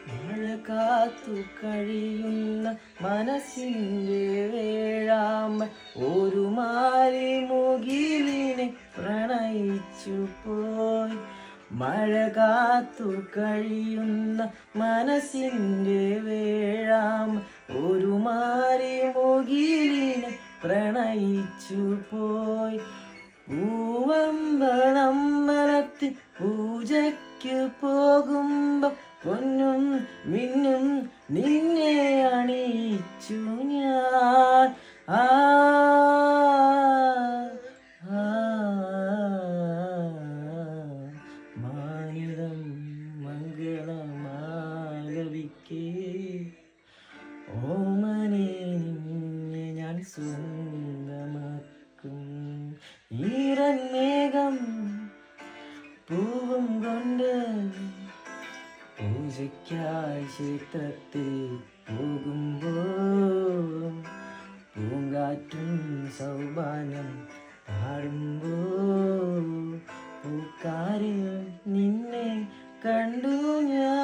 മഴ കാത്തു കഴിയുന്ന മനസ്സിൻ്റെ വേഴാമ്പൽ ഒരു മാരി മുകിലിനെ പ്രണയിച്ചു പോയി. മഴ കാത്തു കഴിയുന്ന മനസ്സിൻ്റെ വേഴാമ്പൽ ഒരു മാരി മുകിലിനെ പ്രണയിച്ചു പോയി. പൂവമ്പലമ്പലത്തിൽ പൂജയ്ക്ക് പോകുമ്പോ പൊന്നും മിന്നും നിന്നെ അണിയിച്ചു ഞാൻ. ആ ആ, മാനിടം മംഗളമാലപിക്കേ ഓമനെ നിന്നെ ഞാൻ സ്വന്തമാക്കും. ഈറൻ മേഘം പൂവും കൊണ്ട് പൂജയ്ക്കായി ക്ഷേത്രത്തിൽ പോകുമ്പോൾ പൂങ്കാറ്റും സൗഭാനം പാടുമ്പോൾ പൂക്കാരിൽ നിന്നെ കണ്ടു ഞാൻ.